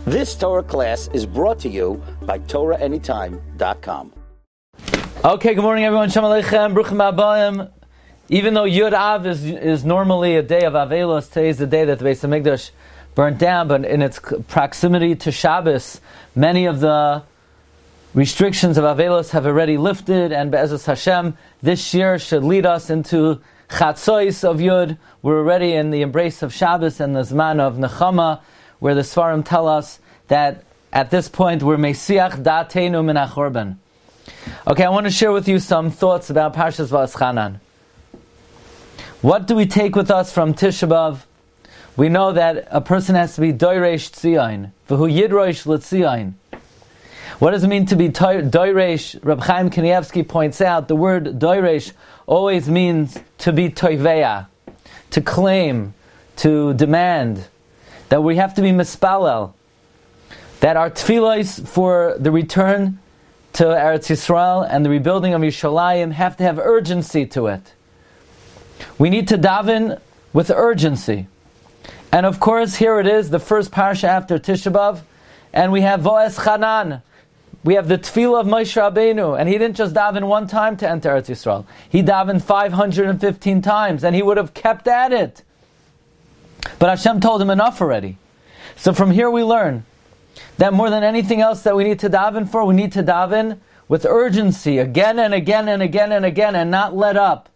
This Torah class is brought to you by TorahAnytime.com. Okay, good morning everyone. Shalom Aleichem, Bruchim Abayim. Even though Yud Av is normally a day of Avelos, today is the day that the Beis HaMikdash burnt down, but in its proximity to Shabbos, many of the restrictions of Avelos have already lifted, and Be'ezus Hashem, this year should lead us into Chatzois of Yud. We're already in the embrace of Shabbos and the Zman of Nechama, where the Svarim tell us that at this point we're Mesiach Da'ateinu Min HaChorban. Okay, I want to share with you some thoughts about Parshas Va'eschanan. What do we take with us from Tisha B'Av? We know that a person has to be Doiresh Tzion, V'hu Yidrosh L'Tzion. What does it mean to be Doiresh? Reb Chaim Kanievsky points out the word Doiresh always means to be Toiveya, to claim, to demand. That we have to be mispalel, that our tefillos for the return to Eretz Yisrael and the rebuilding of Yerushalayim have to have urgency to it. We need to daven with urgency. And of course, here it is, the first parsha after Tisha B'Av, and we have Va'eschanan. We have the tefillah of Moshe Rabbeinu, and he didn't just daven one time to enter Eretz Yisrael. He davened 515 times, and he would have kept at it. But Hashem told him enough already. So from here we learn that more than anything else that we need to daven for, we need to daven with urgency, again and again and again and again, and not let up,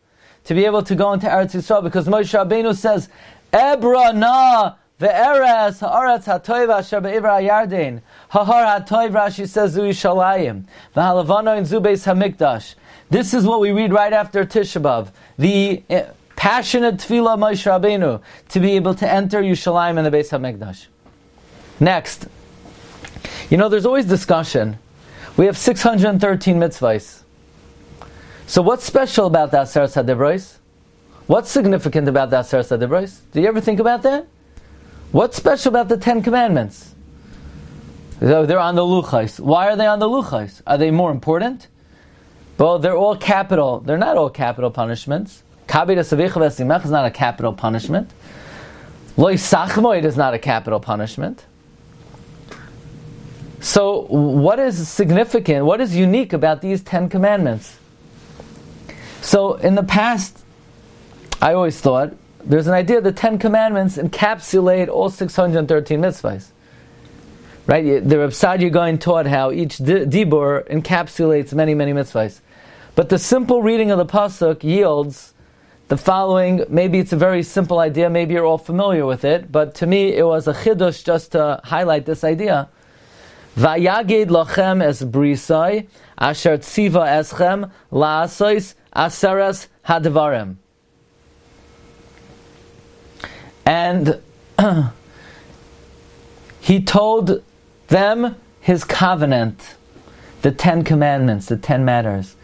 to be able to go into Eretz Yisrael, because Moshe Rabbeinu says, Ebra na ve'eres ha'aretz ha'toiv asher be'ivra ha'yarden ha'har ha'toiv, Rashi says, zu Yishalayim v'halavano in zu Beis HaMikdash. This is what we read right after Tisha B'Av. The passionate tefillah of Moshe Rabbeinu to be able to enter Yerushalayim and the Beis HaMikdash. Next, there's always discussion. We have 613 mitzvahs. So what's special about the Aseret HaDibros? What's significant about the Aseret HaDibros? Do you ever think about that? What's special about the 10 Commandments? They're on the luchos. Why are they on the luchos? Are they more important? Well, they're all capital. They're not all capital punishments. Kabir Savicha Vesimach is not a capital punishment. Lo Yisachmoid is not a capital punishment. So, what is significant, what is unique about these 10 commandments? So, in the past, I always thought, there's an idea the 10 commandments encapsulate all 613 mitzvahs. Right? The Reb Sadia Gaon taught how each dibur encapsulates many, many mitzvahs. But the simple reading of the pasuk yields the following. Maybe it's a very simple idea, maybe you're all familiar with it, but to me it was a chidush just to highlight this idea. Vayagid lachem es brisai, asher tziva eschem, la'asois aseres hadvarim. And he told them his covenant, the 10 commandments, the 10 matters.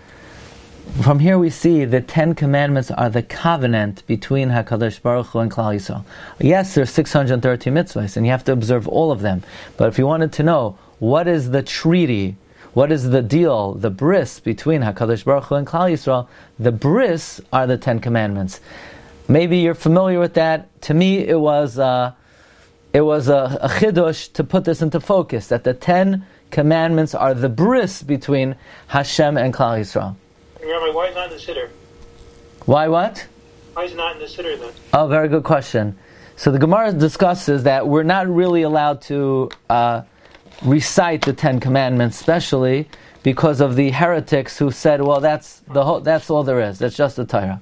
From here we see the 10 commandments are the covenant between HaKadosh Baruch Hu and Klal Yisrael. Yes, there's 630 mitzvahs, and you have to observe all of them. But if you wanted to know, what is the treaty, what is the deal, the bris between HaKadosh Baruch Hu and Klal Yisrael, the bris are the 10 commandments. Maybe you're familiar with that. To me, it was a chidush to put this into focus, that the 10 commandments are the bris between Hashem and Klal Yisrael. Rabbi, why is it not in the Siddur? Why what? Why is it not in the Siddur then? Oh, very good question. So the Gemara discusses that we're not really allowed to recite the 10 commandments, especially because of the heretics who said, well, that's all there is. That's just the Torah.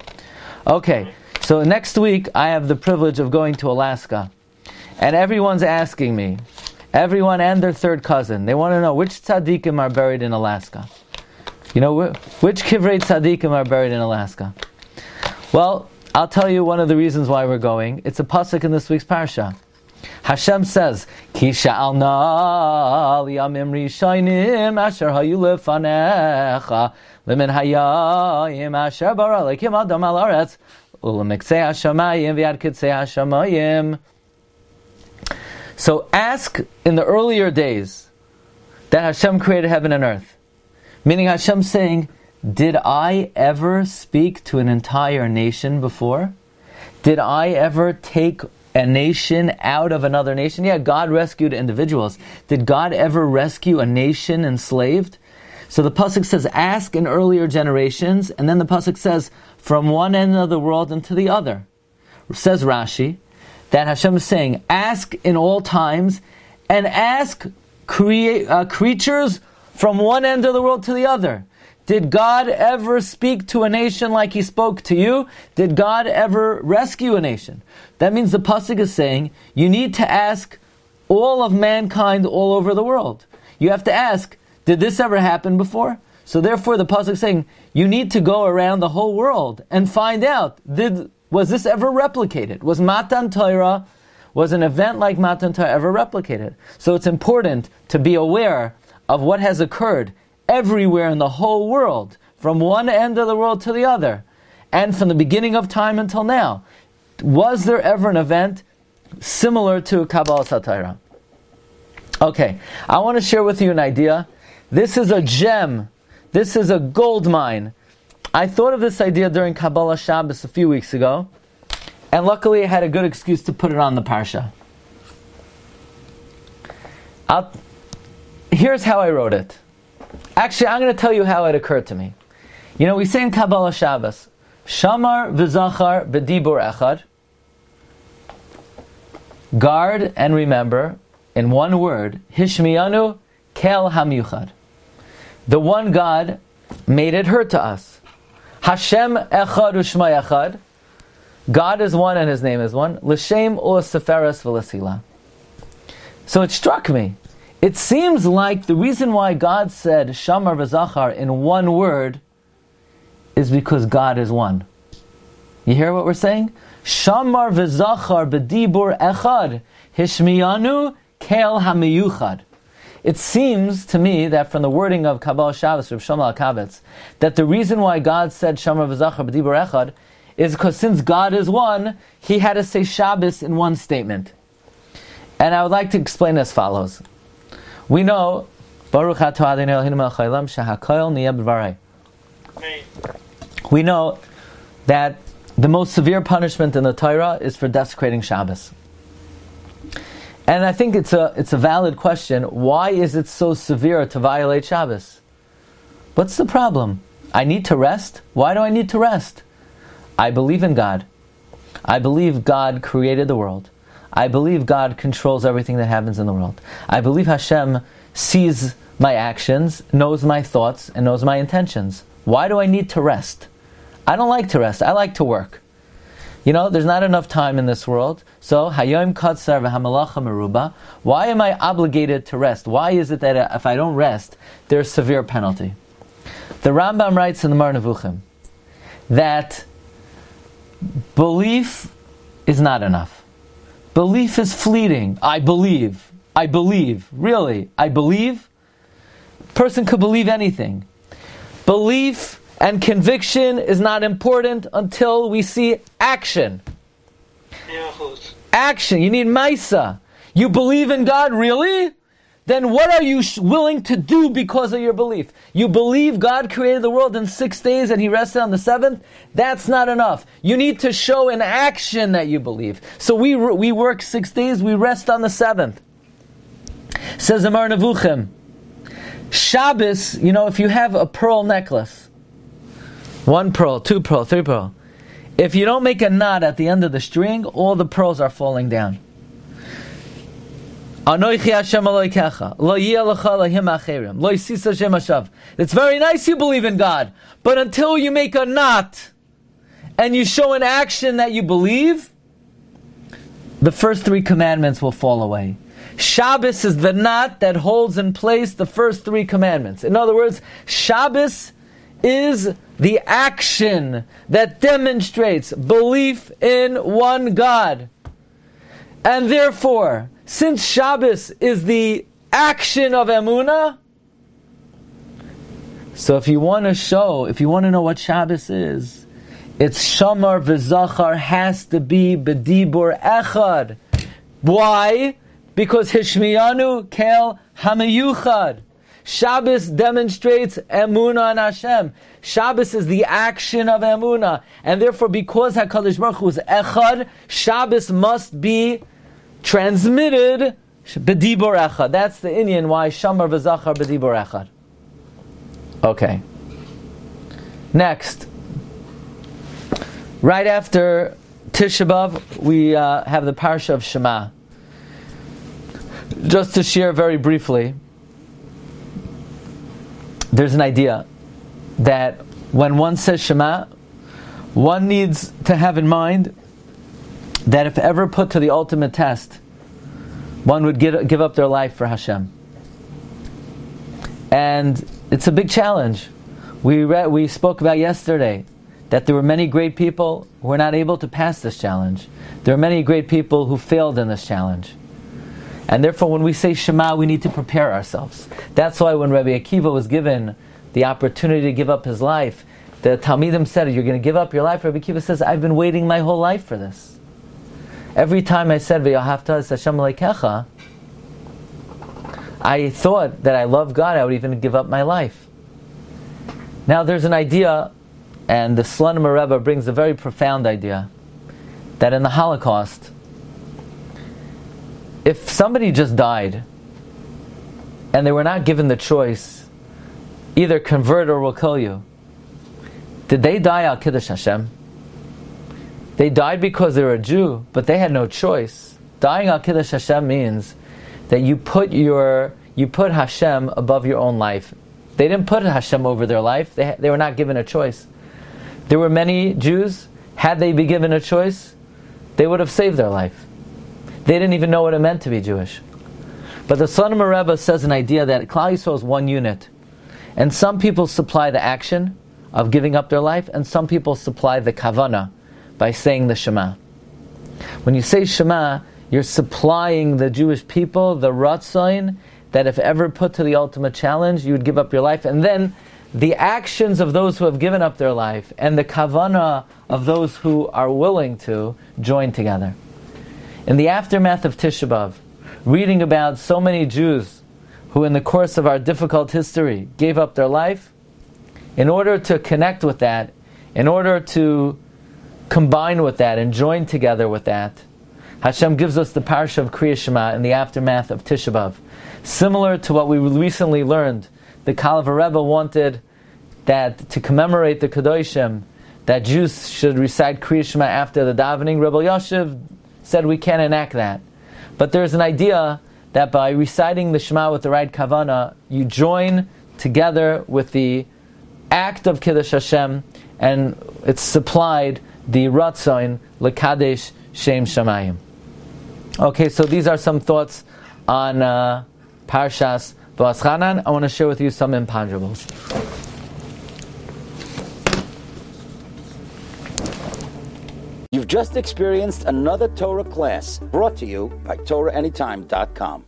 Okay, so next week I have the privilege of going to Alaska. And everyone's asking me, everyone and their third cousin, they want to know which tzaddikim are buried in Alaska. Which kivrei tzaddikim are buried in Alaska? Well, I'll tell you one of the reasons why we're going. It's a pasuk in this week's Parsha. Hashem says, Ki sha'alna liyamim rishaynim asher hayu lefanecha lemin hayayim asher bara lekim adam al aretz u'lemiksei hashamayim v'yad kitzei hashamayim. So ask in the earlier days that Hashem created heaven and earth. Meaning Hashem saying, did I ever speak to an entire nation before? Did I ever take a nation out of another nation? Yeah, God rescued individuals. Did God ever rescue a nation enslaved? So the pasuk says, ask in earlier generations, and then the pasuk says, from one end of the world into the other. Says Rashi, that Hashem is saying, ask in all times, and ask creatures from one end of the world to the other. Did God ever speak to a nation like He spoke to you? Did God ever rescue a nation? That means the pasuk is saying, you need to ask all of mankind all over the world. You have to ask, did this ever happen before? So therefore the pasuk is saying, you need to go around the whole world and find out, was this ever replicated? Was Matan Torah, was an event like Matan Torah ever replicated? So it's important to be aware of what has occurred everywhere in the whole world, from one end of the world to the other, and from the beginning of time until now. Was there ever an event similar to Kabbalah Satira? Okay, I want to share with you an idea. This is a gem. This is a gold mine. I thought of this idea during Kabbalah Shabbos a few weeks ago, and luckily I had a good excuse to put it on the Parsha. Here's how I wrote it. Actually, I'm going to tell you how it occurred to me. You know, we say in Kabbalah Shabbos, Shamar v'zachar b'dibur echad, guard and remember, in one word, Hishmiyanu kel hamiyuchad. The one God made it heard to us. Hashem echad u'shma echad. God is one and His name is one. L'shem u'seferes v'lesila. So it struck me. It seems like the reason why God said Shamar v'zachar in one word is because God is one. You hear what we're saying? Shamar v'zachar b'dibur echad hishmiyanu kel hamiyuchad. It seems to me that from the wording of Kabbalah Shabbos, Reb Shlomo HaKavitz, that the reason why God said Shamar v'zachar b'dibur echad is because since God is one, He had to say Shabbos in one statement. And I would like to explain as follows. We know, Baruch atah Adonai Eloheinu melech haolam shehakol niyeh b'dvarei. We know that the most severe punishment in the Torah is for desecrating Shabbos. And I think it's a valid question. Why is it so severe to violate Shabbos? What's the problem? I need to rest. Why do I need to rest? I believe in God. I believe God created the world. I believe God controls everything that happens in the world. I believe Hashem sees my actions, knows my thoughts, and knows my intentions. Why do I need to rest? I don't like to rest. I like to work. You know, there's not enough time in this world. So, hayom katzar v'hamalacha meruba. Why am I obligated to rest? Why is it that if I don't rest, there's severe penalty? The Rambam writes in the Mar Nevuchim that belief is not enough. Belief is fleeting. I believe. Really, I believe? Person could believe anything. Belief and conviction is not important until we see action. Action. You need maisa. You believe in God, really? Then what are you willing to do because of your belief? You believe God created the world in 6 days and He rested on the 7th? That's not enough. You need to show in action that you believe. So we work 6 days, we rest on the 7th. Says Amar Nevuchim, Shabbos, you know, if you have a pearl necklace, 1 pearl, 2 pearl, 3 pearl, if you don't make a knot at the end of the string, all the pearls are falling down. It's very nice you believe in God, but until you make a knot and you show in action that you believe, the first 3 commandments will fall away. Shabbos is the knot that holds in place the first 3 commandments. In other words, Shabbos is the action that demonstrates belief in one God. And therefore, since Shabbos is the action of Emunah, so if you want to know what Shabbos is, it's Shamar v'Zachar has to be B'dibur Echad. Why? Because Hishmiyanu Kel Hamiyuchad. Shabbos demonstrates emunah in Hashem. Shabbos is the action of emunah. And therefore, because HaKadosh Baruch Hu is echad, Shabbos must be transmitted b'dibur echad. That's the inyan why Shamar v'Zachar b'dibur echad. Okay. Next. Right after Tisha B'Av, we have the Parsha of Shema. Just to share very briefly, there's an idea that when one says Shema, one needs to have in mind that if ever put to the ultimate test, one would give up their life for Hashem. And it's a big challenge. We spoke about yesterday that there were many great people who were not able to pass this challenge. There are many great people who failed in this challenge. And therefore, when we say Shema, we need to prepare ourselves. That's why when Rabbi Akiva was given the opportunity to give up his life, the Talmidim said, "You're going to give up your life?" Rabbi Akiva says, "I've been waiting my whole life for this. Every time I said, V'yahavta es Hashem Elokecha, I thought that I love God, I would even give up my life." Now there's an idea, and the Slonim Rebbe brings a very profound idea, that in the Holocaust, if somebody just died, and they were not given the choice, either convert or we'll kill you, did they die al Kiddush Hashem? They died because they were a Jew, but they had no choice. Dying al Kiddush Hashem means that you put Hashem above your own life. They didn't put Hashem over their life. They were not given a choice. There were many Jews, had they been given a choice, they would have saved their life. They didn't even know what it meant to be Jewish. But the Slonim Rebbe says an idea that Klal Yisrael is one unit. And some people supply the action of giving up their life, and some people supply the kavana by saying the Shema. When you say Shema, you're supplying the Jewish people the ratzain that if ever put to the ultimate challenge, you would give up your life. And then the actions of those who have given up their life and the kavana of those who are willing to join together. In the aftermath of Tisha B'Av, reading about so many Jews who in the course of our difficult history gave up their life, in order to connect with that, in order to combine with that and join together with that, Hashem gives us the Parsha of Kriya Shema in the aftermath of Tisha B'Av. Similar to what we recently learned, the Kalav Rebbe wanted that to commemorate the Kedoshim, that Jews should recite Kriya Shema after the davening. Rebbe Yoshev said we can't enact that. But there's an idea that by reciting the Shema with the right kavana, you join together with the act of Kiddush Hashem, and it's supplied the Ratzain Lekadesh Shem Shamayim. Okay, so these are some thoughts on Parshas V'aschanan. I want to share with you some imponderables. You've just experienced another Torah class brought to you by TorahAnytime.com.